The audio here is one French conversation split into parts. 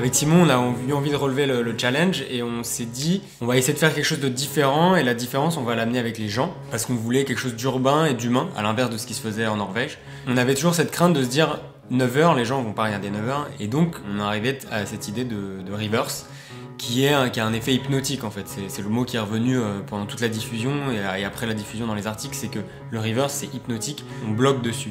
Avec Simon, on a eu envie de relever le challenge et on s'est dit on va essayer de faire quelque chose de différent et la différence on va l'amener avec les gens parce qu'on voulait quelque chose d'urbain et d'humain à l'inverse de ce qui se faisait en Norvège. On avait toujours cette crainte de se dire 9h, les gens vont pas regarder 9h et donc on est arrivé à cette idée de reverse qui a un effet hypnotique en fait. C'est le mot qui est revenu pendant toute la diffusion et après la diffusion dans les articles, c'est que le reverse c'est hypnotique, on bloque dessus.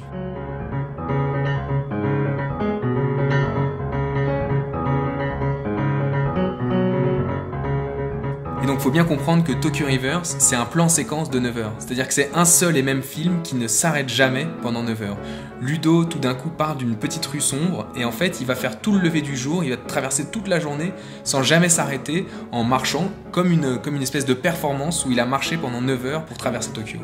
Et donc il faut bien comprendre que Tokyo Reverse, c'est un plan séquence de 9 heures. C'est-à-dire que c'est un seul et même film qui ne s'arrête jamais pendant 9 heures. Ludo, tout d'un coup, part d'une petite rue sombre et en fait, il va faire tout le lever du jour, il va traverser toute la journée sans jamais s'arrêter en marchant comme une espèce de performance où il a marché pendant 9 heures pour traverser Tokyo.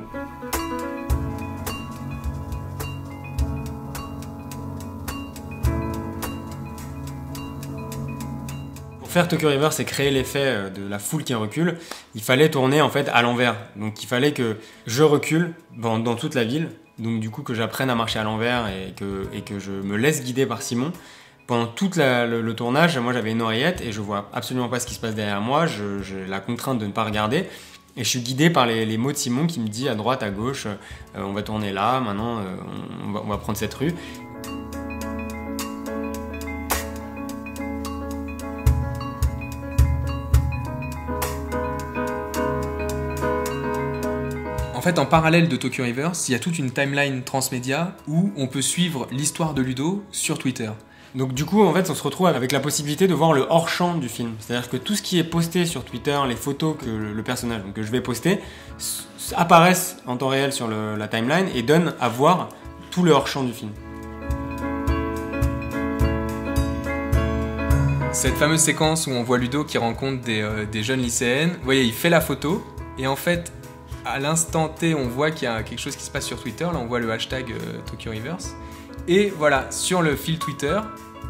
Pour faire Tokyo Reverse et créer l'effet de la foule qui recule, il fallait tourner en fait à l'envers. Donc il fallait que je recule dans toute la ville, donc du coup que j'apprenne à marcher à l'envers et que je me laisse guider par Simon. Pendant tout le tournage, moi j'avais une oreillette et je vois absolument pas ce qui se passe derrière moi, j'ai la contrainte de ne pas regarder. Et je suis guidé par les mots de Simon qui me dit à droite, à gauche, on va tourner là, maintenant on va prendre cette rue. En fait, en parallèle de Tokyo Reverse, il y a toute une timeline transmédia où on peut suivre l'histoire de Ludo sur Twitter. Donc du coup, en fait, on se retrouve avec la possibilité de voir le hors-champ du film. C'est-à-dire que tout ce qui est posté sur Twitter, les photos que le personnage que je vais poster, apparaissent en temps réel sur la timeline et donnent à voir tout le hors-champ du film. Cette fameuse séquence où on voit Ludo qui rencontre des jeunes lycéennes, vous voyez, il fait la photo et en fait, à l'instant T, on voit qu'il y a quelque chose qui se passe sur Twitter. Là, on voit le hashtag Tokyo Reverse. Et voilà, sur le fil Twitter,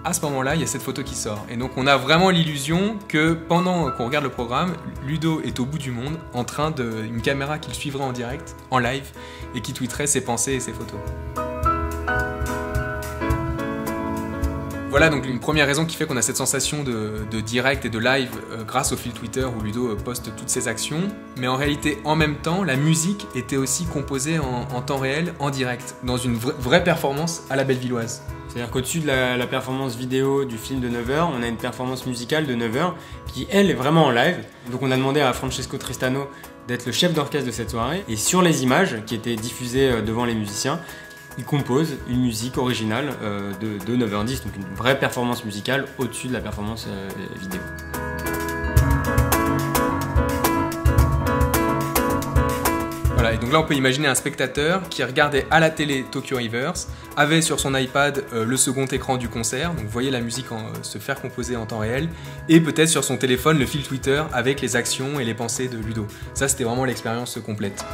à ce moment-là, il y a cette photo qui sort. Et donc, on a vraiment l'illusion que pendant qu'on regarde le programme, Ludo est au bout du monde, en train d'une caméra qui le suivrait en direct, en live, et qui tweeterait ses pensées et ses photos. Voilà donc une première raison qui fait qu'on a cette sensation de direct et de live grâce au fil Twitter où Ludo poste toutes ses actions. Mais en réalité, en même temps, la musique était aussi composée en temps réel, en direct, dans une vraie performance à la Bellevilloise. C'est-à-dire qu'au-dessus de la performance vidéo du film de 9h, on a une performance musicale de 9h qui, elle, est vraiment en live. Donc on a demandé à Francesco Tristano d'être le chef d'orchestre de cette soirée. Et sur les images qui étaient diffusées devant les musiciens, il compose une musique originale de 9h10, donc une vraie performance musicale au-dessus de la performance vidéo. Voilà, et donc là on peut imaginer un spectateur qui regardait à la télé Tokyo Reverse, avait sur son iPad le second écran du concert, donc vous voyez la musique se faire composer en temps réel, et peut-être sur son téléphone le fil Twitter avec les actions et les pensées de Ludo. Ça c'était vraiment l'expérience complète.